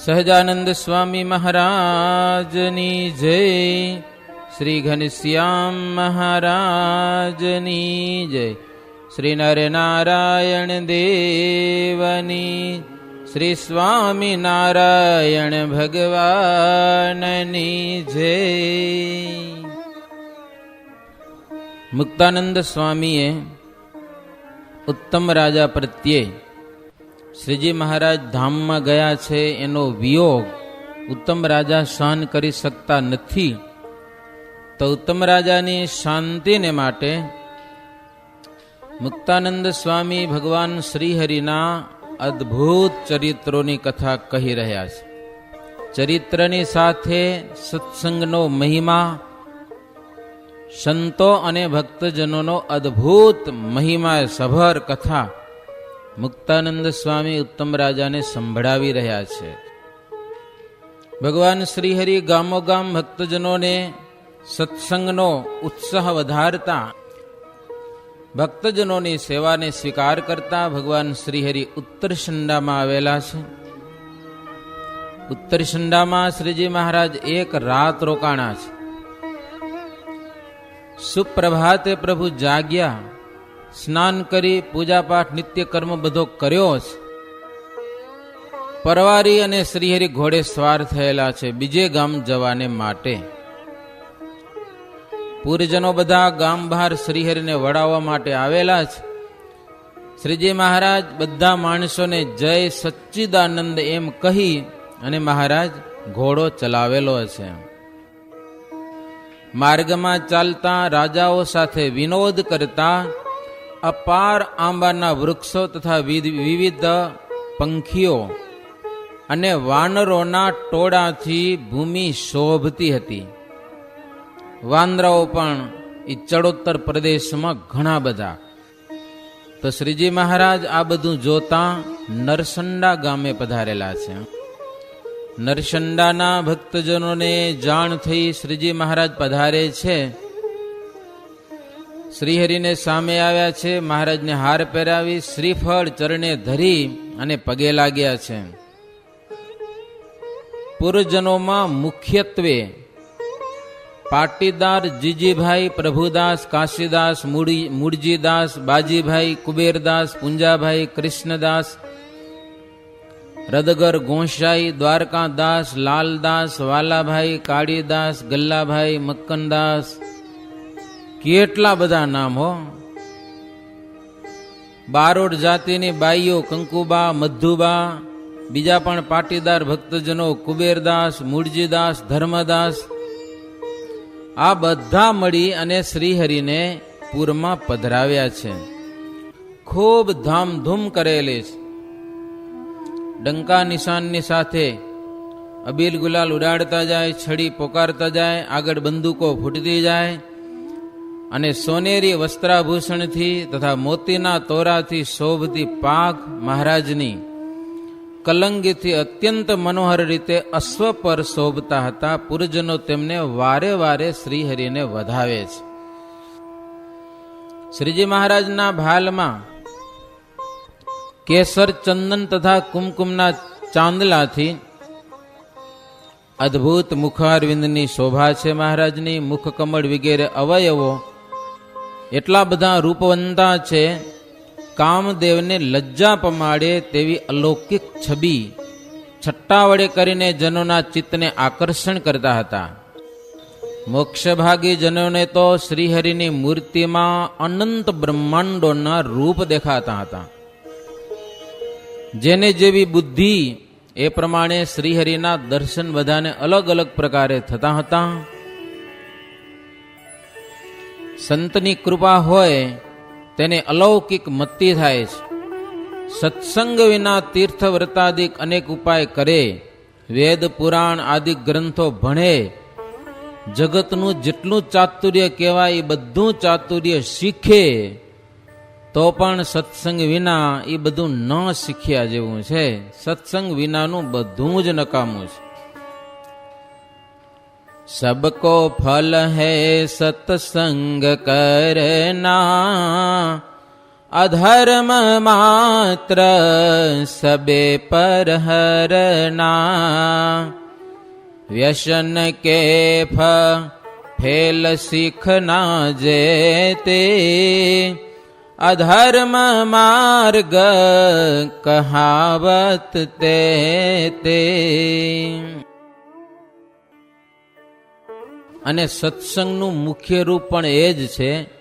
સહજાનંદ સ્વામી મહારાજની જય, શ્રી ઘનશ્યામ મહારાજની જય, શ્રી નરનારાયણ દેવની, શ્રી સ્વામી નારાયણ ભગવાનની જય. મુક્તાનંદ સ્વામીએ ઉત્તમ રાજા પ્રત્યે શ્રીજી મહારાજ ધામમાં ગયા છે એનો વિયોગ ઉત્તમ રાજા સહન કરી શકતા નથી, તો ઉત્તમ રાજાની શાંતિને માટે મુક્તાનંદ સ્વામી ભગવાન શ્રીહરિના અદ્ભુત ચરિત્રોની કથા કહી રહ્યા છે. ચરિત્રની સાથે સત્સંગનો મહિમા, સંતો અને ભક્તજનોનો અદ્ભુત મહિમા સભર કથા મુક્તાનંદ સ્વામી ઉત્તમ રાજાને સંભળાવી રહ્યા છે. ભગવાન શ્રીહરિ ગામોગામ ભક્તજનોને સત્સંગનો ઉત્સાહ વધારતા, ભક્તજનોની સેવાને સ્વીકાર કરતા ભગવાન શ્રીહરિ ઉત્તરશંડામાં આવેલા છે. ઉત્તરશંડામાં શ્રીજી મહારાજ એક રાત રોકાણા છે. સુપ્રભાતે પ્રભુ જાગ્યા, સ્નાન કરી પૂજાપાઠ નિત્ય કર્મ બધો કર્યો છે. પરવારી અને શ્રીહરિ ઘોડે સવાર થયેલા છે બીજે ગામ જવાને માટે. પૂરજનો બધા ગામ બહાર શ્રીહરિને વડાવવા માટે આવેલા છે. શ્રીજી મહારાજ બધા માણસોને જય સચ્ચિદાનંદ એમ કહી અને મહારાજ ઘોડો ચલાવેલો છે. માર્ગમાં ચાલતા રાજાઓ સાથે વિનોદ કરતા અપાર આંબાના વૃક્ષો તથા વિવિધ પંખીઓ અને વાનરોના ટોળાથી ભૂમિ શોભતી હતી. વાંદરાઓ પણ એ ચડોતર પ્રદેશમાં ઘણા બધા. તો શ્રીજી મહારાજ આ બધું જોતા નરસંડા ગામે પધારેલા છે. નરસંડાના ભક્તજનોને જાણ થઈ શ્રીજી મહારાજ પધારે છે. શ્રીહરિને સામે આવ્યા છે. મહારાજને હાર પહેરાવી શ્રીફળ ચરણે ધરી અને પગે લાગ્યા છે. પુરજનોમાં મુખ્યત્વે પાટીદાર જીજીભાઈ, પ્રભુદાસ, કાશીદાસ, મૂળજીદાસ, બાજીભાઈ, કુબેરદાસ, પુંજાભાઈ, કૃષ્ણદાસ, રદગર ગોસાઈ, દ્વારકાદાસ, લાલદાસ, વાલાભાઈ, કાળીદાસ, ગલ્લાભાઈ, મક્કનદાસ, કેટલા બધા નામ હો. બારોડ જાતિની બાઈઓ કંકુબા, મધુબા, બીજા પણ પાટીદાર ભક્તજનો કુબેરદાસ, મૂળજીદાસ, ધર્મદાસ, આ બધા મળી અને શ્રીહરિને પૂરમાં પધરાવ્યા છે. ખૂબ ધામધૂમ કરેલી છે. ડંકા નિશાનની સાથે અબીલ ગુલાલ ઉડાડતા જાય, છડી પોકારતા જાય, આગળ બંદૂકો ફૂટતી જાય અને સોનેરી વસ્ત્રાભૂષણથી તથા મોતીના તોરાથી શોભતી પાઘ મહારાજની કલંગીથી અત્યંત મનોહર રીતે અશ્વ પર શોભતા હતા. પુરજનો તેમને વારે વારે શ્રીહરિને વધાવે છે. શ્રીજી મહારાજના ભાલમાં કેસર, ચંદન તથા કુમકુમના ચાંદલાથી અદ્ભુત મુખારવિંદની શોભા છે. મહારાજની મુખકમળ વગેરે અવયવો એટલા બધા રૂપવંતા છે, કામદેવને લજ્જા પમાડે તેવી અલૌકિક છબી છટ્ટા વડે કરીને જનોના ચિત્તને આકર્ષણ કરતા હતા. મોક્ષભાગી જનોને તો શ્રીહરિની મૂર્તિમાં અનંત બ્રહ્માંડોના રૂપ દેખાતા હતા. જેને જેવી બુદ્ધિ એ પ્રમાણે શ્રીહરિના દર્શન બધાને અલગ અલગ પ્રકારે થતા હતા. સંતની કૃપા હોય તેને અલૌકિક મતિ થાય છે. સત્સંગ વિના તીર્થ વ્રતાદિક અનેક ઉપાય કરે, વેદ પુરાણ આદિ ગ્રંથો ભણે, જગતનું જેટલું ચાતુર્ય કહેવાય એ બધું ચાતુર્ય શીખે, તો પણ સત્સંગ વિના એ બધું ન શીખ્યા જેવું છે. સત્સંગ વિનાનું બધું જ નકામું છે. सबको फल है सत्संग करना, અધર્મ માત્ર સબે પર હરના, વ્યસન કેફ ફેલ શીખ ના જેતે, અધર્મ માર્ગ કહાવત તે તે. અને સત્સંગનું મુખ્ય રૂપ પણ એ જ છે.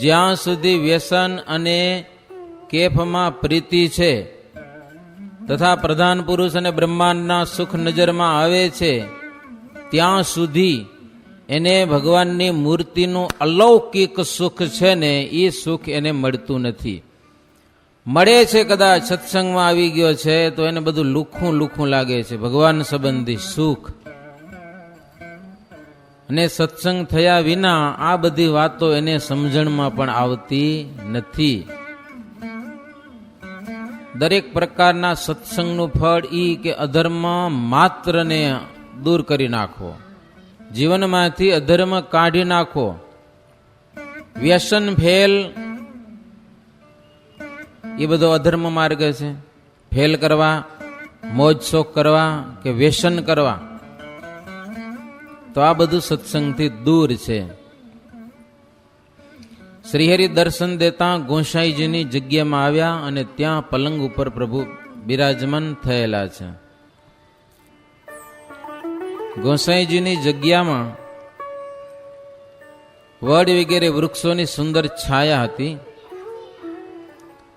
જ્યાં સુધી વ્યસન અને કેફમાં પ્રીતિ છે તથા પ્રધાન પુરુષ અને બ્રહ્માંડના સુખ નજરમાં આવે છે, ત્યાં સુધી એને ભગવાનની મૂર્તિનું અલૌકિક સુખ છે ને એ સુખ એને મળતું નથી. મળે છે કદાચ સત્સંગમાં આવી ગયો છે તો એને બધું લુખ્ખું લુખ્ખું લાગે છે, ભગવાન સંબંધી સુખ. અને સત્સંગ થયા વિના આ બધી વાતો એને સમજણમાં પણ આવતી નથી. દરેક પ્રકારના સત્સંગનું ફળ ઈ કે અધર્મ માત્રને દૂર કરી નાખો, જીવનમાંથી અધર્મ કાઢી નાખો. વ્યસન ફેલ એ બધો અધર્મ માર્ગ છે. ફેલ કરવા, મોજ શોખ કરવા કે વ્યસન કરવા, તો આ બધું સત્સંગથી દૂર છે. શ્રીહરિ દર્શન દેતા ગોસાઈજીની જગ્યામાં આવ્યા અને ત્યાં પલંગ ઉપર પ્રભુ બિરાજમાન થયેલા છે. ગોસાઈજીની જગ્યામાં વડ વગેરે વૃક્ષોની સુંદર છાયા હતી.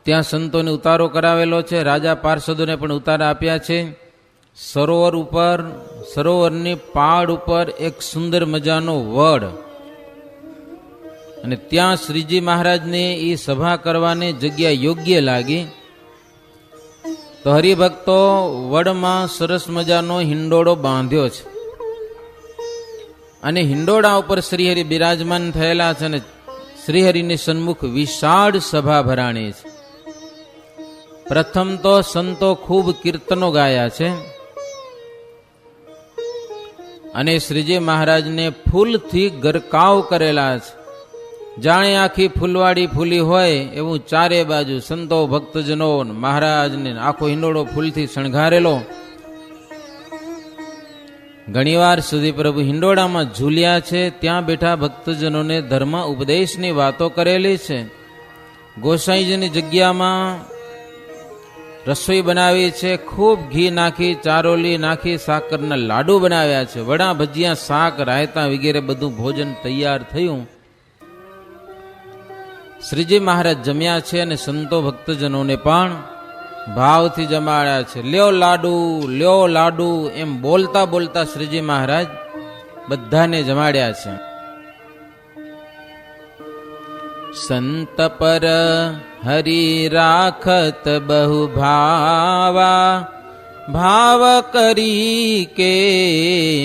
ત્યાં સંતોને ઉતારો કરાવેલો છે, રાજા પાર્ષદોને પણ ઉતારા આપ્યા છે. સરોવર ઉપર, સરોવરની પાડ ઉપર એક સુંદર મજાનો વડ, અને ત્યાં શ્રીજી મહારાજને એ સભા કરવાની જગ્યા યોગ્ય લાગી. તો હરિભક્તો વડમાં સરસ મજાનો હિંડોળો બાંધ્યો છે અને હિંડોળા ઉપર શ્રીહરિ બિરાજમાન થયેલા છે અને શ્રીહરિની સન્મુખ વિશાળ સભા ભરાણી છે. પ્રથમ તો સંતો ખૂબ કીર્તનો ગાયા છે અને શ્રીજી મહારાજને ફૂલથી ગરકાવ કરેલા છે. જાણે આખી ફૂલવાડી ફૂલી હોય એવું ચારે બાજુ સંતો ભક્તજનો મહારાજને આખો હિંડોળો ફૂલથી શણગારેલો. ઘણીવાર સુધી પ્રભુ હિંડોળામાં ઝૂલ્યા છે. ત્યાં બેઠા ભક્તજનોને ધર્મ ઉપદેશની વાતો કરેલી છે. ગોસાઈજીની જગ્યામાં રસોઈ બનાવી છે, ખૂબ ઘી નાખી, ચારોલી નાખી, સાકરના લાડુ બનાવ્યા છે, વડા ભજીયા શાક રાયતા વગેરે બધું ભોજન તૈયાર થયું. શ્રીજી મહારાજ જમ્યા છે અને સંતો ભક્તજનોને પણ ભાવથી જમાડ્યા છે. લ્યો લાડુ, લ્યો લાડુ એમ બોલતા બોલતા શ્રીજી મહારાજ બધાને જમાડ્યા છે. સંત પર હરિ રાખત બહુ ભાવા, ભાવ કરી કે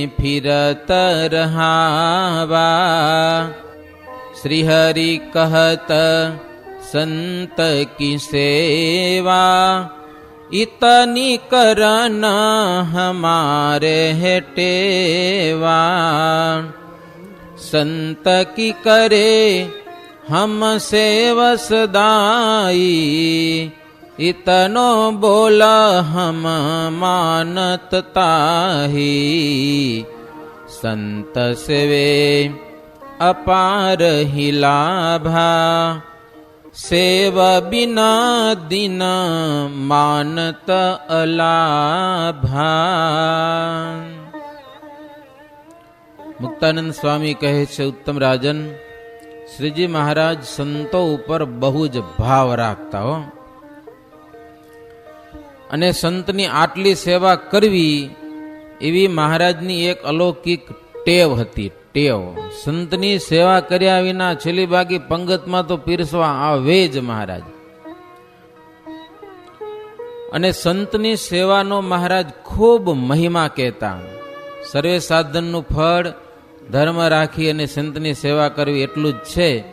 ફિરત રહાવા. શ્રી હરિ કહત સંત કી સેવા, इतनी करना हमारे है टेवा। संत की करे हमसे वसदाई, इतनो बोला हम मानत ताही। संत से वे अपार ही लाभा, सेवा बिना दिन मानत अलाभा। મુક્તાનંદ સ્વામી કહે છે, ઉત્તમ રાજન, શ્રીજી મહારાજ સંતો ઉપર બહુ જ ભાવ રાખતા હો, અને સંતની આટલી સેવા કરવી એવી મહારાજની એક અલૌકિક ટેવ હતી. ટેવ સંતની સેવા કર્યા વિના છેલ્લી બાકી પંગતમાં તો પીરસવા આવે જ મહારાજ. અને સંતની સેવાનો મહારાજ ખૂબ મહિમા કહેતા. સર્વે સાધનનું ફળ ધર્મ રાખી અને સંતની સેવા કરવી એટલું જ છે.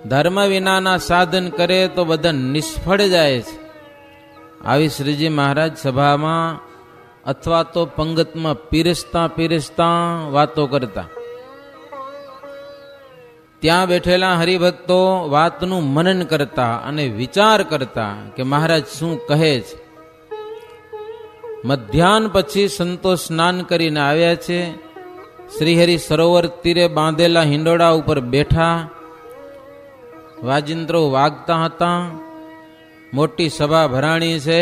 ધર્મ વિનાના સાધન કરે તો બધા નિષ્ફળ જાય છે. આવી શ્રીજી મહારાજ સભામાં અથવા તો પંગતમાં પીરસતા પીરસતા વાતો કરતા. ત્યાં બેઠેલા હરિભક્તો વાતનું મનન કરતા અને વિચાર કરતા કે મહારાજ શું કહે છે. મધ્યાહન પછી સંતો સ્નાન કરીને આવ્યા છે. શ્રીહરિ સરોવર તીરે બાંધેલા હિંડોળા ઉપર બેઠા, વાજિંત્રો વાગતા હતા, મોટી સભા ભરાણી છે.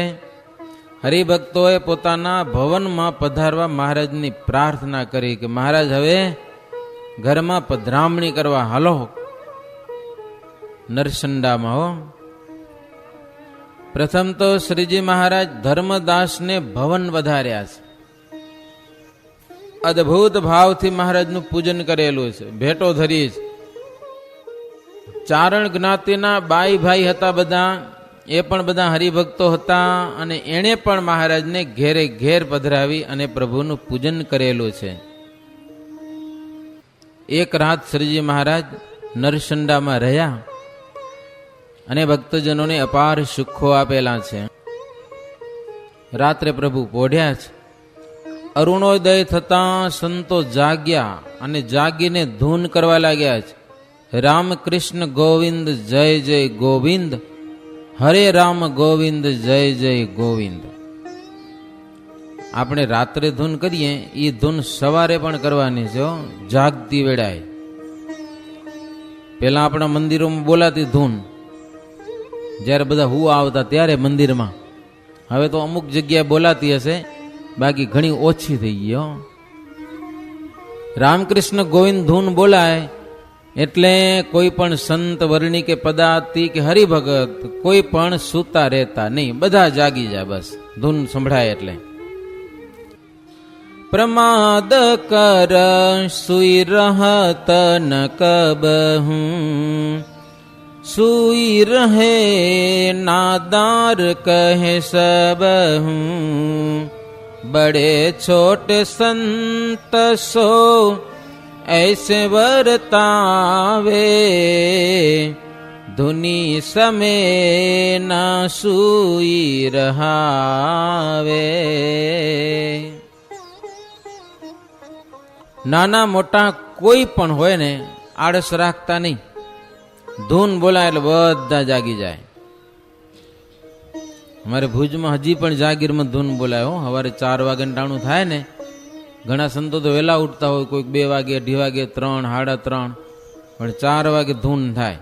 હરિભક્તોએ પોતાના ભવનમાં પધારવા મહારાજની પ્રાર્થના કરી કે મહારાજ હવે ઘરમાં પધરામણી કરવા હાલો નરસંડામાં. હો, પ્રથમ તો શ્રીજી મહારાજ ધર્મદાસને ભવન વધાર્યા છે. અદભુત ભાવથી મહારાજનું પૂજન કરેલું છે, ભેટો ધરી છે. ચારણ જ્ઞાતિના બાઈ ભાઈ હતા બધા, એ પણ બધા હરિભક્તો હતા અને એણે પણ મહારાજને ઘેરે ઘેર પધરાવી અને પ્રભુનું પૂજન કરેલું છે. એક રાત શ્રીજી મહારાજ નરસંડામાં રહ્યા અને ભક્તજનોને અપાર સુખો આપેલા છે. રાત્રે પ્રભુ પોઢ્યા છે. અરુણોદય થતા સંતો જાગ્યા અને જાગીને ધૂન કરવા લાગ્યા છે. રામ કૃષ્ણ ગોવિંદ જય જય ગોવિંદ, હરે રામ ગોવિંદ જય જય ગોવિંદ. આપણે રાત્રે ધૂન કરીએ એ ધૂન સવારે પણ કરવાની છે, જાગતી વેળાએ. પેલા આપણા મંદિરોમાં બોલાતી ધૂન જ્યારે બધા હુવા આવતા ત્યારે મંદિરમાં. હવે તો અમુક જગ્યાએ બોલાતી હશે, બાકી ઘણી ઓછી થઈ ગઈ. રામકૃષ્ણ ગોવિંદ ધૂન બોલાય એટલે કોઈ પણ સંત વર્ણી કે પદાર્થી કે હરિભગત કોઈ પણ સૂતા રહેતા નહીં, બધા જાગી જાય બસ ધૂન સંભળાય એટલે. પ્રમાદ કર સુઈ રહત ન કબહું, સુઈ રહે નાદાર કહે સબહું, બડે છોટે સંત સો ऐसे वर्तावे, धुनी समय ना सुई रहावे. નાના મોટા કોઈ પણ હોય ને આળસ રાખતા નહીં. ધૂન બોલાય એટલે બધા જાગી જાય. અમારે ભુજમાં હજી પણ જાગીરમાં ધૂન બોલાય. સવારે 4 વાગે ટાણું થાય ને, ઘણા સંતો તો વહેલા ઉઠતા હોય, કોઈક 2 વાગે, 2:30 વાગે, 3, 3:30, પણ 4 વાગે ધૂન થાય.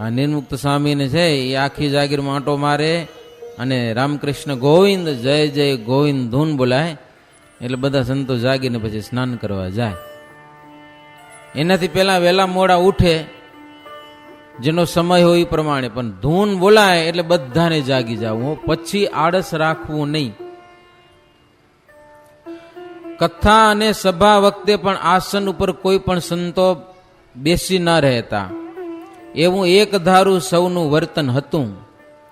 આ નિર્મુક્ત સ્વામીને છે એ આખી જાગીરમાં આંટો મારે અને રામકૃષ્ણ ગોવિંદ જય જય ગોવિંદ ધૂન બોલાય એટલે બધા સંતો જાગીને પછી સ્નાન કરવા જાય. એનાથી પહેલા વહેલા મોડા ઉઠે જેનો સમય હોય એ પ્રમાણે, પણ ધૂન બોલાય એટલે બધાને જાગી જવું, પછી આળસ રાખવું નહીં. કથા અને સભા વખતે પણ આસન ઉપર કોઈ પણ સંતો બેસી ન રહેતા. એવું એક ધારું સૌનું વર્તન હતું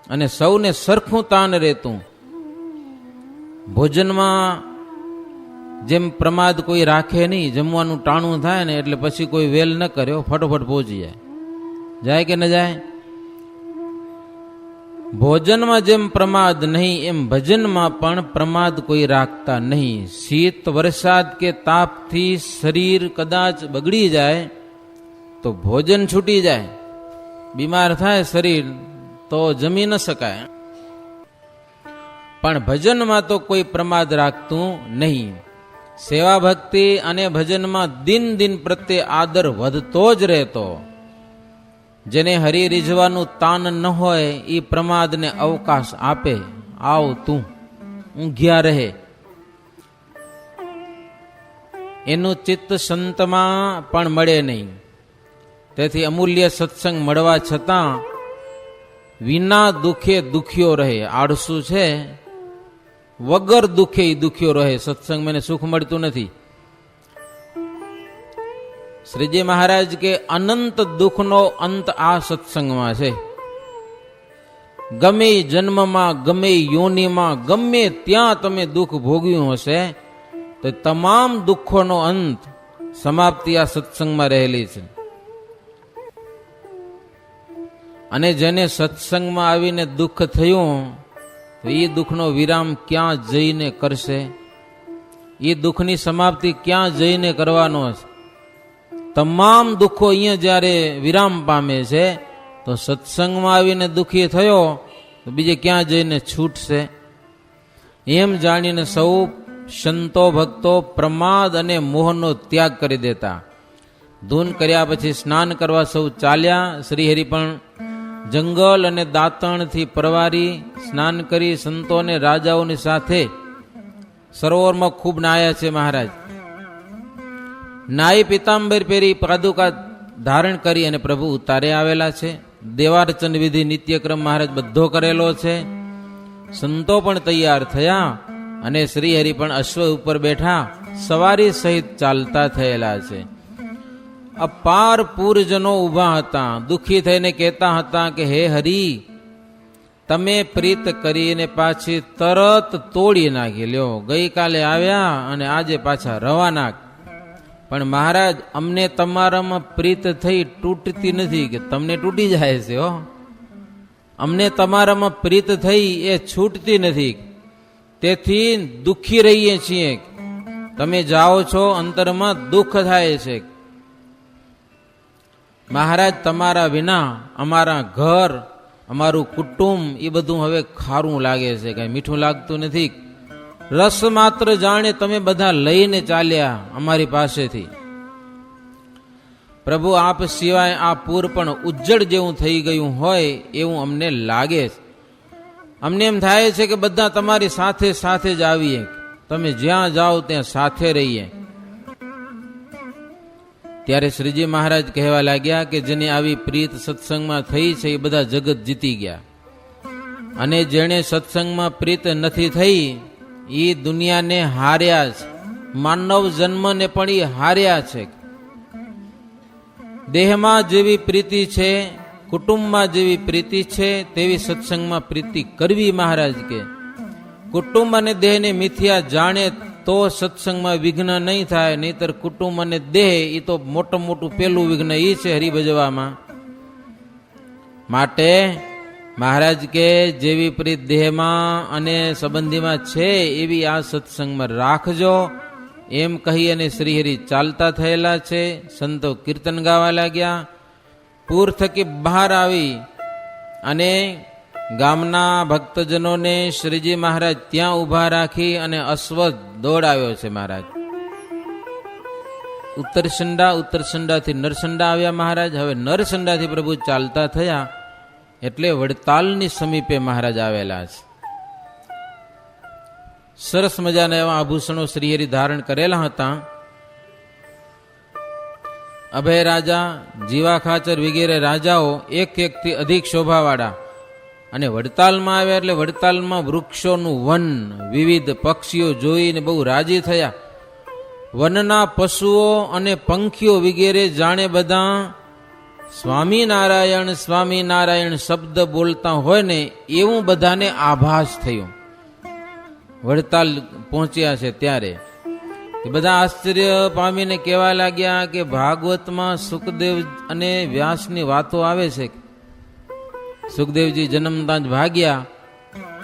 અને સૌને સરખું તાન રહેતું. ભોજનમાં જેમ પ્રમાદ કોઈ રાખે નહીં, જમવાનું ટાણું થાય ને એટલે પછી કોઈ વેલ ન કર્યો, ફટોફટ પહોંચી જાય. જાય કે ન જાય? ભોજનમાં જેમ પ્રમાદ નહીં એમ ભજનમાં પણ પ્રમાદ કોઈ રાખતા નહીં. શીત વરસાદ કે તાપથી શરીર કદાચ બગડી જાય તો ભોજન છૂટી જાય, બીમાર થાય શરીર તો જમી ન શકાય. પણ ભજનમાં તો કોઈ પ્રમાદ રાખતું નહીં. સેવા ભક્તિ અને ભજનમાં દિન દિન પ્રત્યે આદર વધતો જ રહેતો. જેને હરી રીઝવાનું તાન ન હોય એ પ્રમાદને અવકાશ આપે. આવ તું ઊંઘ્યા રહે. એનું ચિત્ત સંતમાં પણ મળે નહીં. તેથી અમૂલ્ય સત્સંગ મળવા છતાં વિના દુખે દુખ્યો રહે. આળસુ છે વગર દુખે દુખ્યો રહે. સત્સંગમાં એને સુખ મળતું નથી. શ્રીજી મહારાજ કે અનંત દુઃખનો અંત આ સત્સંગમાં છે. ગમે જન્મમાં, ગમે યોનિમાં, ગમે ત્યાં તમે દુઃખ ભોગવ્યું હશે તો તમામ દુઃખોનો અંત, સમાપ્તિ આ સત્સંગમાં રહેલી છે. અને જેને સત્સંગમાં આવીને દુઃખ થયું તો એ દુઃખનો વિરામ ક્યાં જઈને કરશે? એ દુઃખની સમાપ્તિ ક્યાં જઈને કરવાનો છે? તમામ દુઃખો અહીંયા જ્યારે વિરામ પામે છે તો સત્સંગમાં આવીને દુઃખી થયો તો બીજે ક્યાં જઈને છૂટશે? એમ જાણીને સૌ સંતો ભક્તો પ્રમાદ અને મોહનો ત્યાગ કરી દેતા. ધૂન કર્યા પછી સ્નાન કરવા સૌ ચાલ્યા. શ્રીહરિ પણ જંગલ અને દાંતણથી પરવારી સ્નાન કરી સંતો અને રાજાઓની સાથે સરોવરમાં ખૂબ નાહ્યા છે મહારાજ. નાઈ પિતાંબર પહેરી પાદુકા ધારણ કરી અને પ્રભુ ઉતારે આવેલા છે. દેવાર્ચન વિધિ નિત્યક્રમ મહારાજ બધો કરેલો છે. સંતો પણ તૈયાર થયા અને શ્રીહરિ પણ અશ્વ ઉપર બેઠા સવારી સહિત ચાલતા થયેલા છે. અપાર પૂરજનો ઉભા હતા. દુઃખી થઈને કહેતા હતા કે હે હરિ, તમે પ્રીત કરીને પાછી તરત તોડી નાખી લ્યો. ગઈકાલે આવ્યા અને આજે પાછા રવાના. પણ મહારાજ, અમને તમારામાં પ્રીત થઈ તૂટતી નથી કે તમને તૂટી જાય છે. હો, અમને તમારામાં પ્રીત થઈ એ છૂટતી નથી, તેથી દુઃખી રહીએ છીએ. તમે જાઓ છો, અંતરમાં દુઃખ થાય છે. મહારાજ, તમારા વિના અમારા ઘર, અમારું કુટુંબ એ બધું હવે ખારું લાગે છે, કઈ મીઠું લાગતું નથી. રસ માત્ર જાણે તમે બધા લઈને ચાલ્યા અમારી પાસેથી. પ્રભુ, આપ સિવાય આ પૂર પણ ઉજ્જડ જેવું થઈ ગયું હોય એવું અમને લાગે છે. અમને એમ થાય છે કે બધા તમારી સાથે સાથે જ આવીએ, તમે જ્યાં જાઓ ત્યાં સાથે રહીએ. ત્યારે શ્રીજી મહારાજ કહેવા લાગ્યા કે જેની આવી પ્રીત સત્સંગમાં થઈ છે એ બધા જગત જીતી ગયા, અને જેણે સત્સંગમાં પ્રીત નથી થઈ એ દુનિયાને હાર્યા છે. માનવ જન્મને પણ એ હાર્યા છે. દેહમાં જેવી પ્રીતિ છે, કુટુંબમાં જેવી પ્રીતિ છે, તેવી સત્સંગમાં પ્રીતિ કરવી. મહારાજ કે કુટુંબ અને દેહને મિથ્યા જાણે તો સત્સંગમાં વિઘ્ન નહીં થાય, નહીતર કુટુંબ અને દેહ એ તો મોટું પેલું વિઘ્ન એ છે હરિભજવામાં. માટે મહારાજ કે જેવી પ્રીત દેહમાં અને સંબંધીમાં છે એવી આ સત્સંગમાં રાખજો. એમ કહી અને શ્રીહરિ ચાલતા થયેલા છે. સંતો કીર્તન ગાવા લાગ્યા. પૂર થકી બહાર આવી અને ગામના ભક્તજનોને શ્રીજી મહારાજ ત્યાં ઉભા રાખી અને અશ્વ દોડાવ્યો છે. મહારાજ ઉત્તરસંડાથી નરસંડા આવ્યા મહારાજ. હવે નરસંડાથી પ્રભુ ચાલતા થયા એટલે વડતાલની સમીપે મહારાજ આવેલા છે. સરસ મજાના એવા આભૂષણો શ્રીહરિ ધારણ કરેલા હતા. અભય રાજા, જીવા ખાચર વગેરે રાજાઓ એક થી અધિક શોભાવાળા અને વડતાલમાં આવ્યા એટલે વડતાલમાં વૃક્ષોનું વન, વિવિધ પક્ષીઓ જોઈને બહુ રાજી થયા. વનના પશુઓ અને પંખીઓ વગેરે જાણે બધા સ્વામિનારાયણ સ્વામિનારાયણ શબ્દ બોલતા હોય ને એવું બધાને આભાસ થયું. વડતાલ પહોંચ્યા છે ત્યારે બધા આશ્ચર્ય પામીને કહેવા લાગ્યા કે ભાગવતમાં સુખદેવ અને વ્યાસની વાતો આવે છે. સુખદેવજી જન્મતા જ ભાગ્યા.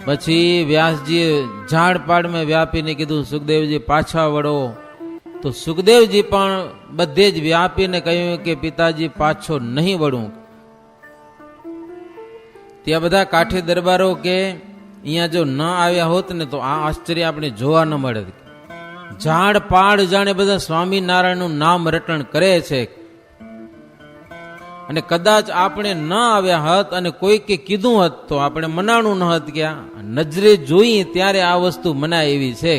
પછી વ્યાસજીએ ઝાડ પાડમાં વ્યાપીને કીધું સુખદેવજી પાછા વળો. તો સુખદેવજી પણ બધે જ વ્યાપીને કહ્યું કે પિતાજી પાછો નહીં વળું. ત્યાં બધા કાઠી દરબારો કે અહીંયા જો ન આવ્યા હોત ને તો આ આશ્ચર્ય આપણે જોવા ન મળે. ઝાડ પાડ જાણે બધા સ્વામિનારાયણનું નામ રટણ કરે છે. અને કદાચ આપણે ન આવ્યા હોત અને કોઈકે કીધું હોત તો આપણે મનાણું ન હોત. કે નજરે જોઈએ ત્યારે આ વસ્તુ મનાય એવી છે.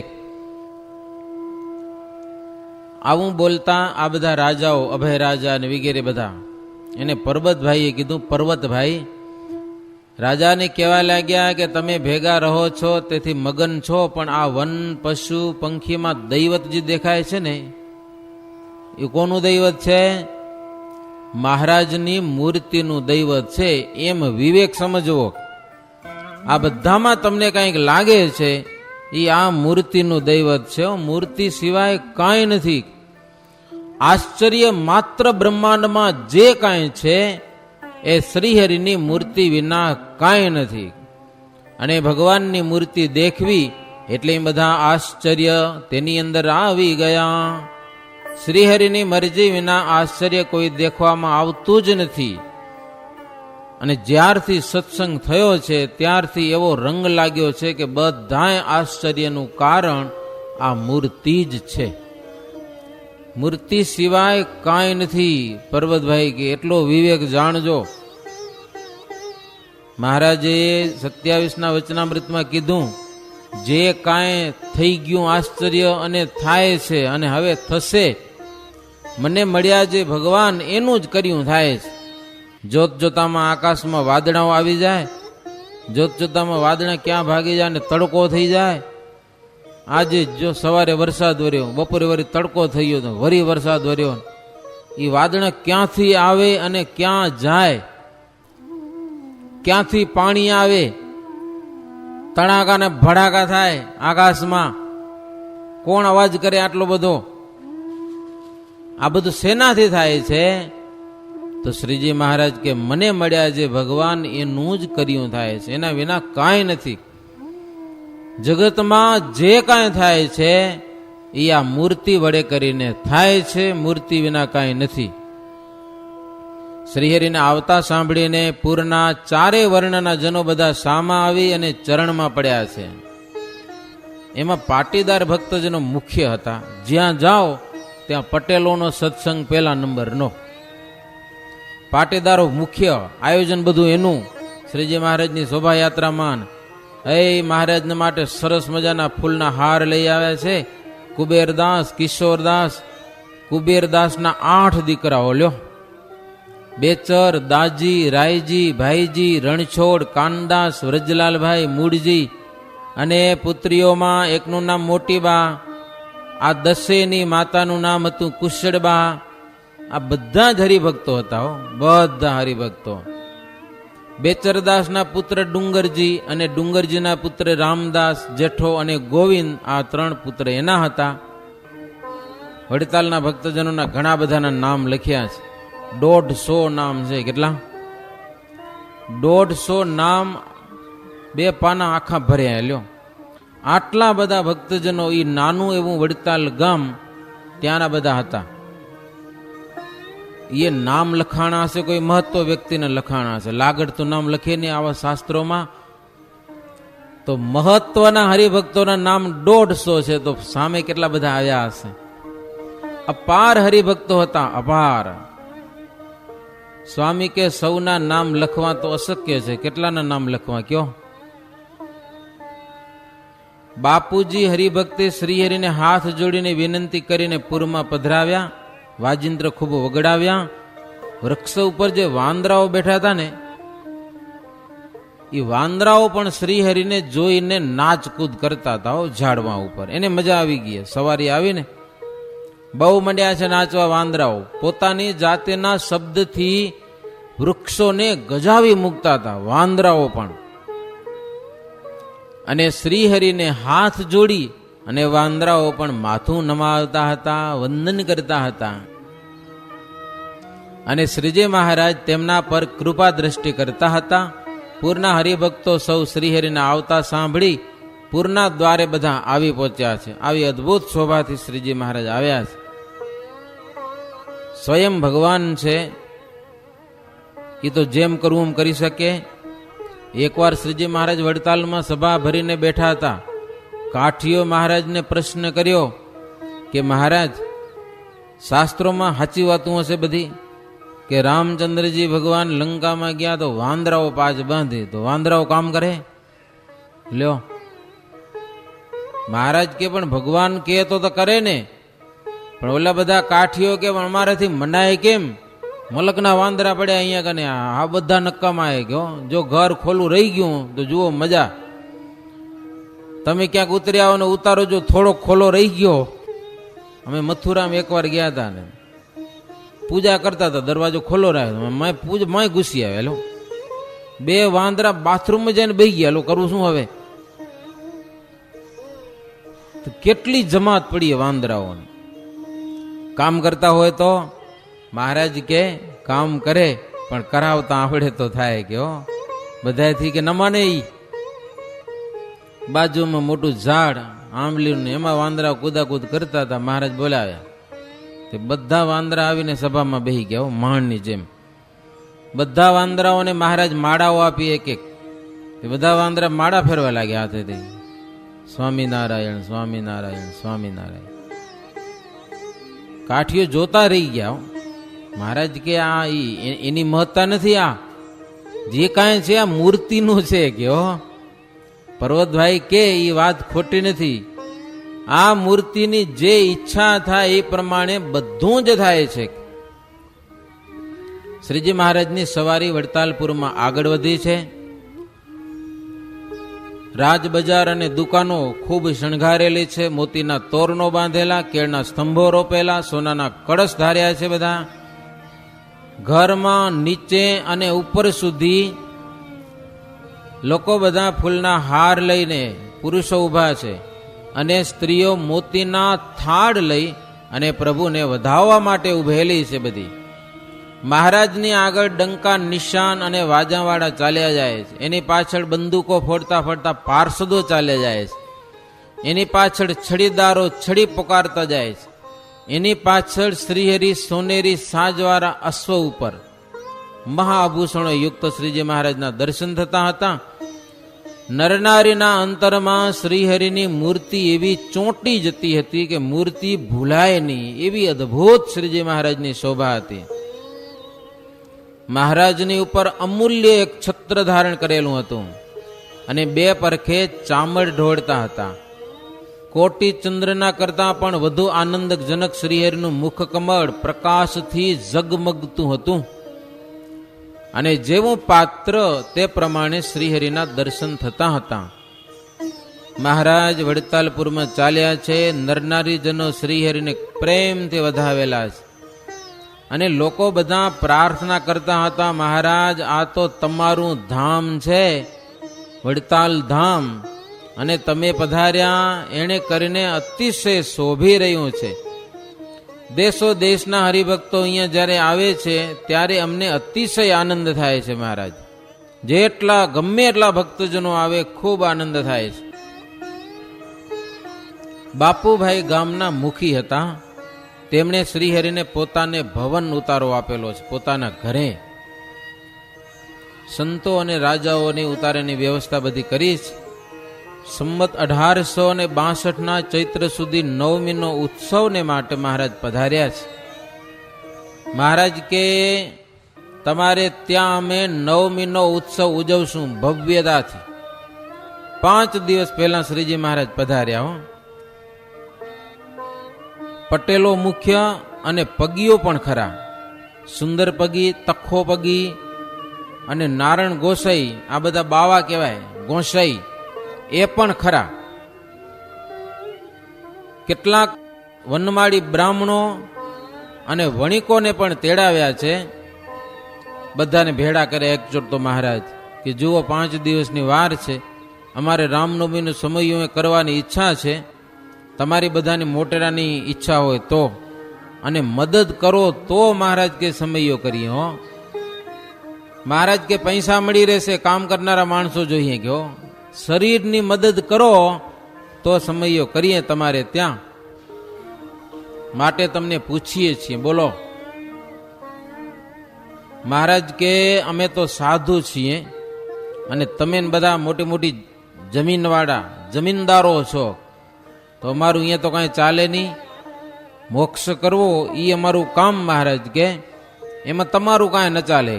આવું બોલતા આ બધા રાજાઓ, અભય રાજા અને વગેરે બધા, એને પર્વતભાઈએ કીધું, પર્વતભાઈ રાજાને કહેવા લાગ્યા કે તમે ભેગા રહો છો તેથી મગન છો, પણ આ વન પશુ પંખીમાં દૈવત જે દેખાય છે ને એ કોનું દૈવત છે? મહારાજની મૂર્તિનું દૈવત છે. એમ વિવેક સમજવો. આ બધામાં તમને કંઈક લાગે છે એ આ મૂર્તિનું દૈવત છે. મૂર્તિ સિવાય કાંઈ નથી. આશ્ચર્ય માત્ર બ્રહ્માંડમાં જે કાંઈ છે એ શ્રીહરિની મૂર્તિ વિના કાંઈ નથી. અને ભગવાનની મૂર્તિ દેખવી એટલે બધા આશ્ચર્ય તેની અંદર આવી ગયા. શ્રીહરિની મરજી વિના આશ્ચર્ય કોઈ દેખવામાં આવતું જ નથી. અને જ્યારથી સત્સંગ થયો છે ત્યારથી એવો રંગ લાગ્યો છે કે બધાય આશ્ચર્યનું કારણ આ મૂર્તિ જ છે. મૂર્તિ સિવાય કાંઈ નથી. પર્વતભાઈ કે એટલો વિવેક જાણજો. મહારાજે 27ના વચનામૃતમાં કીધું, જે કાંઈ થઈ ગયું આશ્ચર્ય અને થાય છે અને હવે થશે, મને મળ્યા જે ભગવાન એનું જ કર્યું થાય છે. જોત જોતામાં આકાશમાં વાદળાઓ આવી જાય, જોત જોતામાં વાદળા ક્યાં ભાગી જાય ને તડકો થઈ જાય. આજે જો સવારે વરસાદ વર્યો, બપોરે વળી તડકો થઈ ગયો, તો વળી વરસાદ વર્યો. એ વાદળા ક્યાંથી આવે અને ક્યાં જાય, ક્યાંથી પાણી આવે, તણાકા ને ભડાકા થાય આકાશમાં. કોણ અવાજ કરે આટલો બધો? આ બધું શેનાથી થાય છે? તો શ્રીજી મહારાજ કે મને મળ્યા જે ભગવાન એનું જ કર્યું થાય છે, એના વિના કાંઈ નથી. જગતમાં જે કાંઈ થાય છે એ આ મૂર્તિ વડે કરીને થાય છે, મૂર્તિ વિના કાંઈ નથી. શ્રીહરિને આવતા સાંભળીને પૂરના 4 વર્ણના જનો બધા સામા આવી અને ચરણમાં પડ્યા છે. એમાં પાટીદાર ભક્તજનો મુખ્ય હતા. જ્યાં જાઓ ત્યાં પટેલોનો સત્સંગ પહેલા નંબરનો. પાટીદારો મુખ્ય, આયોજન બધું એનું. શ્રીજી મહારાજની શોભાયાત્રામાં મહારાજને માટે સરસ મજાના ફૂલના હાર લઈ આવ્યા છે. કુબેરદાસ, કિશોરદાસ, કુબેરદાસના 8 દીકરાઓ લ્યો. બેચર, દાજી, રાયજી, ભાઈજી, રણછોડ, કાનદાસ, વ્રજલાલભાઈ, મૂળજી અને પુત્રીઓમાં એકનું નામ મોટીબા. આ 10ની માતાનું નામ હતું કુશળબા. આ બધા જ હરિભક્તો હતા. બધા હરિભક્તો. બેચરદાસના પુત્ર ડુંગરજી અને ડુંગરજીના પુત્ર રામદાસ, જેઠો અને ગોવિંદ, આ 3 પુત્ર એના હતા. વડતાલના ભક્તજનોના ઘણા બધાના નામ લખ્યા છે. 150 નામ છે. કેટલા? 150 નામ, 2 પાના આખા ભર્યા લ્યો. આટલા બધા ભક્તજનો, એ નાનું એવું વડતાલ ગામ, ત્યાંના બધા હતા. એ નામ લખાણા હશે, કોઈ મહત્વ વ્યક્તિને લખાણા હશે. લાગડ તો નામ લખે નહીં આવા શાસ્ત્રોમાં. તો મહત્વના હરિભક્તોના નામ 150 છે, તો સામે કેટલા બધા આવ્યા હશે. અપાર હરિભક્તો હતા, અપાર. સ્વામી કે સૌના નામ લખવા તો અશક્ય છે. કેટલાના નામ લખવા કયો? બાપુજી હરિભક્તે શ્રીહરિને હાથ જોડીને વિનંતી કરીને પૂરમાં પધરાવ્યા. વાજિંત્ર ખૂબ વગડાવ્યા. વૃક્ષ ઉપર જે વાંદરાઓ બેઠા હતા ને, એ વાંદરાઓ પણ શ્રીહરિને જોઈને નાચકૂદ કરતા હતા ઝાડવા ઉપર. એને મજા આવી ગઈ. સવારી આવીને બહુ મંડ્યા છે નાચવા વાંદરાઓ. પોતાની જાતેના શબ્દથી વૃક્ષોને ગજાવી મૂકતા હતા વાંદરાઓ પણ. અને શ્રીહરિને હાથ જોડી અને વાંદરાઓ પણ માથું નમાવતા હતા, વંદન કરતા હતા. અને શ્રીજી મહારાજ તેમના પર કૃપા દ્રષ્ટિ કરતા હતા. પૂરના હરિભક્તો સૌ શ્રીહરિના આવતા સાંભળી પૂરના દ્વારે બધા આવી પહોંચ્યા છે. આવી અદ્ભુત શોભાથી શ્રીજી મહારાજ આવ્યા છે. સ્વયં ભગવાન છે. એ તો જેમ કરવું એમ કરી શકે. એકવાર શ્રીજી મહારાજ વડતાલમાં સભા ભરીને બેઠા હતા. કાઠીઓ મહારાજને પ્રશ્ન કર્યો કે મહારાજ, શાસ્ત્રોમાં સાચી વાતું હશે બધી કે રામચંદ્રજી ભગવાન લંકામાં ગયા તો વાંદરાઓ પાછ બાંધી, તો વાંદરાઓ કામ કરે? લ્યો, મહારાજ કે પણ ભગવાન કે તો કરે ને. પણ ઓલા બધા કાઠીઓ કે અમારાથી મનાય કેમ? મલકના વાંદરા પડ્યા અહીંયા કને, આ બધા નક્કામાં આવી ગયો. જો ઘર ખોલું રહી ગયું તો જુઓ મજા. તમે ક્યાંક ઉતરી આવો ને ઉતારો, જો થોડોક ખોલો રહી ગયો. અમે મથુરામાં એકવાર ગયા હતા ને પૂજા કરતા હતા, દરવાજો ખોલો રાખ્યો, મેં ઘૂસી આવ્યા. 2 વાંદરા બાથરૂમમાં જઈને બેસી ગયા. કરવું શું હવે? કેટલી જમાત પડી વાંદરાઓને. કામ કરતા હોય તો મહારાજ કે કામ કરે, પણ કરાવતા આવડે તો થાય કે બધાથી કે ન માને. બાજુમાં મોટું ઝાડ આંબલીનું, એમાં વાંદરા કુદાકુદ કરતા હતા. મહારાજ બોલાવ્યા. તે બધા વાંદરા આવીને સભામાં બેસી ગયા, માણની જેમ. બધા વાંદરાઓને મહારાજ માળાઓ આપી એક એક. તે બધા વાંદરા માળા ફેરવા લાગ્યા હાથેથી, સ્વામિનારાયણ સ્વામિનારાયણ સ્વામિનારાયણ. કાઠીઓ જોતા રહી ગયા. મહારાજ કે આ એની મહત્તા નથી, આ જે કાંઈ છે આ મૂર્તિનું છે કે હો. પર્વતભાઈ કે એ વાત ખોટી નથી. આ મૂર્તિની જે ઈચ્છા થાય એ પ્રમાણે બધું જ થાય છે. શ્રીજી મહારાજની સવારી વડતાલપુરમાં આગળ વધી છે. રાજ બજાર અને દુકાનો ખૂબ શણગારેલી છે. મોતીના તોરણો બાંધેલા, કેળના સ્તંભો રોપેલા, સોનાના કળશ ધાર્યા છે બધા. ઘરમાં નીચે અને ઉપર સુધી લોકો બધા ફૂલના હાર લઈને પુરુષો ઊભા છે, અને સ્ત્રીઓ મોતીના થાળ લઈ અને પ્રભુને વધાવવા માટે ઉભેલી છે બધી. મહારાજની આગળ ડંકા, નિશાન અને વાજાવાળા ચાલ્યા જાય છે. એની પાછળ બંદૂકો ફોડતા ફોડતા પાર્ષદો ચાલ્યા જાય છે. એની પાછળ છડીદારો છડી પોકારતા જાય છે. એની પાછળ શ્રીહરિ સોનેરી સાજવાળા અશ્વ ઉપર મહાઆભૂષણો યુક્ત શ્રીજી મહારાજના દર્શન થતા હતા. નરનારીના અંતરમાં શ્રીહરિની મૂર્તિ એવી ચોંટી જતી હતી કે મૂર્તિ ભૂલાય નહીં, એવી અદ્ભુત શ્રીજી મહારાજની શોભા હતી. મહારાજની ઉપર અમૂલ્ય એક છત્ર ધારણ કરેલું હતું, અને બે પરખે ચામડ ઢોળતા હતા. કોટી ચંદ્રના કરતા પણ વધુ આનંદજનક શ્રીહરિનું મુખ કમળ પ્રકાશથી ઝગમગતું હતું, અને જેવું પાત્ર તે પ્રમાણે શ્રીહરિના દર્શન થતા હતા. મહારાજ વડતાલપુરમાં ચાલ્યા છે. નરનારીજનો શ્રીહરિને પ્રેમથી વધાવેલા છે, અને લોકો બધા પ્રાર્થના કરતા હતા, મહારાજ આ તો તમારું ધામ છે, વડતાલ ધામ, અને તમે પધાર્યા એને કરીને અતિશય શોભી રહ્યું છે. દેશો દેશના હરિભક્તો અહીંયા જ્યારે આવે છે ત્યારે અમને અતિશય આનંદ થાય છે. મહારાજ જેટલા ગમે એટલા ભક્તજનો આવે ખૂબ આનંદ થાય છે. બાપુભાઈ ગામના મુખી હતા. તેમણે શ્રીહરિને પોતાને ભવન ઉતારો આપેલો છે. પોતાના ઘરે સંતો અને રાજાઓની ઉતારેની વ્યવસ્થા બધી કરી છે. સંમત 1862 ચૈત્ર સુધી નવમીનો ઉત્સવને માટે મહારાજ પધાર્યા છે. મહારાજ કે તમારે ત્યાં અમે નવમીનો ઉત્સવ ઉજવશું ભવ્યતાથી. 5 દિવસ પહેલા શ્રીજી મહારાજ પધાર્યા હો. પટેલો મુખ્ય અને પગીઓ પણ ખરા. સુંદર પગી, તખો પગી અને નારણ ગોસાઈ, આ બધા બાવા કહેવાય, ગોસાઈ એ પણ ખરા. કેટલાક વનમાળી બ્રાહ્મણો અને વણિકોને પણ તેડાવ્યા છે. બધાને ભેળા કરે એકજોટ તો મહારાજ કે જુઓ 5 દિવસની વાર છે, અમારે રામનવમીનું સમયું કરવાની ઈચ્છા છે. તમારી બધાની મોટેરાની ઈચ્છા હોય તો, અને મદદ કરો તો મહારાજ કે સમયો કરીએ. હો મહારાજ કે પૈસા મળી રહેશે, કામ કરનારા માણસો જોઈએ કે હો, શરીરની મદદ કરો તો સમયો કરીએ તમારે ત્યાં, માટે તમને પૂછીએ છીએ, બોલો. મહારાજ કે અમે તો સાધુ છીએ, અને તમે બધા મોટી મોટી જમીનવાળા જમીનદારો છો, તો અમારું અહીંયા તો કાંઈ ચાલે નહીં. મોક્ષ કરવો એ અમારું કામ મહારાજ કે, એમાં તમારું કાંઈ ન ચાલે.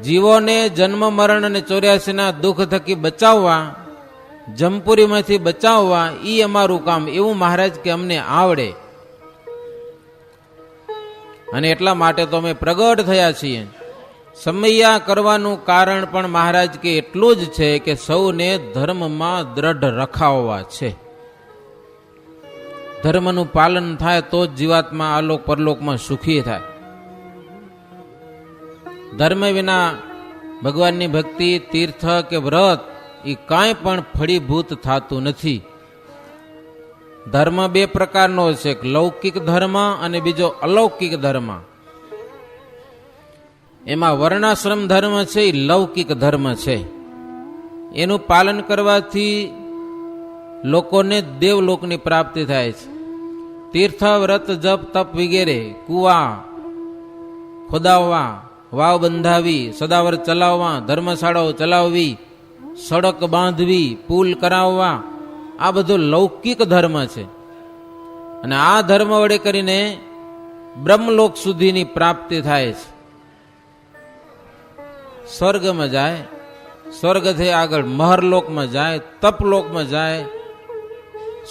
જીવોને જન્મ મરણ અને 84ના દુઃખ થકી બચાવવા, જમપુરીમાંથી બચાવવા એ અમારું કામ, એવું મહારાજ કે અમને આવડે, અને એટલા માટે તો અમે પ્રગટ થયા છીએ. સમયા કરવાનું કારણ પણ મહારાજ કે એટલું જ છે કે સૌને ધર્મમાં દ્રઢ રખાવવા છે. ધર્મનું પાલન થાય તો જ જીવાત્મા આલોક પરલોકમાં સુખી થાય. ધર્મ વિના ભગવાનની ભક્તિ, તીર્થ કે વ્રત એ કાંઈ પણ ફળીભૂત થતું નથી. ધર્મ 2 પ્રકારનો છે, એક લૌકિક ધર્મ અને બીજો અલૌકિક ધર્મ. એમાં વર્ણાશ્રમ ધર્મ છે એ લૌકિક ધર્મ છે. એનું પાલન કરવાથી લોકોને દેવલોકની પ્રાપ્તિ થાય છે. તીર્થ વ્રત જપ તપ વગેરે, કુવા ખોદાવવા, વાવ બંધાવી, સદાવર ચલાવવા, ધર્મશાળાઓ ચલાવવી, સડક બાંધવી, પુલ કરાવવા, આ બધો લૌકિક ધર્મ છે. અને આ ધર્મ વડે કરીને બ્રહ્મલોક સુધીની પ્રાપ્તિ થાય છે. સ્વર્ગમાં જાય, સ્વર્ગથી આગળ મહરલોકમાં જાય, તપલોકમાં જાય,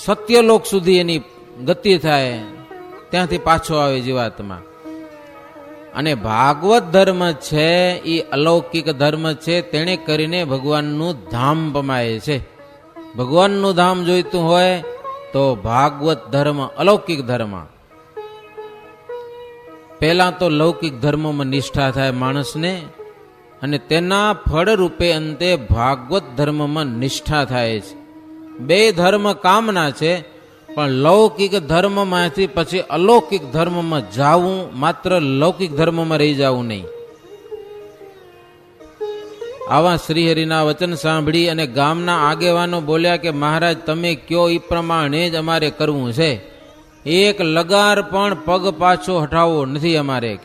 સત્યલોક સુધી એની ગતિ થાય, ત્યાંથી પાછો આવે જીવાત્મા. અને ભાગવત ધર્મ છે એ અલૌકિક ધર્મ છે. તેને કરીને ભગવાનનું ધામ પમાય છે. ભગવાનનું ધામ જોઈતું હોય તો ભાગવત ધર્મ, અલૌકિક ધર્મ. પહેલા તો લૌકિક ધર્મમાં નિષ્ઠા થાય માણસને, અને તેના ફળ રૂપે અંતે ભાગવત ધર્મમાં નિષ્ઠા થાય છે. બે ધર્મ કામના છે, પણ લૌકિક ધર્મમાંથી પછી અલૌકિક ધર્મમાં જાવું, માત્ર લૌકિક ધર્મમાં રહી જવું નહીં. આવા શ્રીહરિના વચન સાંભળી અને ગામના આગેવાનો બોલ્યા કે મહારાજ તમે કયો એ પ્રમાણે જ અમારે કરવું છે. એક લગાર પણ પગ પાછો હટાવવો નથી અમારે.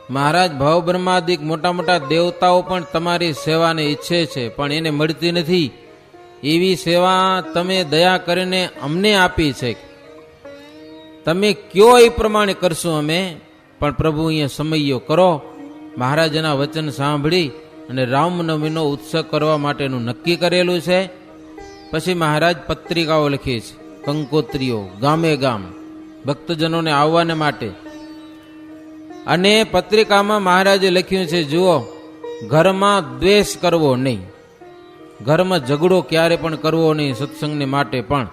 મહારાજ ભવ બ્રહ્માદિક મોટા મોટા દેવતાઓ પણ તમારી સેવાને ઈચ્છે છે, પણ એને મળતી નથી. એવી સેવા તમે દયા કરીને અમને આપી છે. તમે કયો એ પ્રમાણે કરશું અમે, પણ પ્રભુ અહીંયા સમયો કરો. મહારાજના વચન સાંભળી અને રામનવમીનો ઉત્સવ કરવા માટેનું નક્કી કરેલું છે. પછી મહારાજ પત્રિકાઓ લખી છે, કંકોત્રીઓ ગામે ગામ ભક્તજનોને આવવાને માટે. અને પત્રિકામાં મહારાજે લખ્યું છે, જુઓ, ઘરમાં દ્વેષ કરવો નહીં, ઘરમાં ઝઘડો ક્યારે પણ કરવો નહીં સત્સંગને માટે. પણ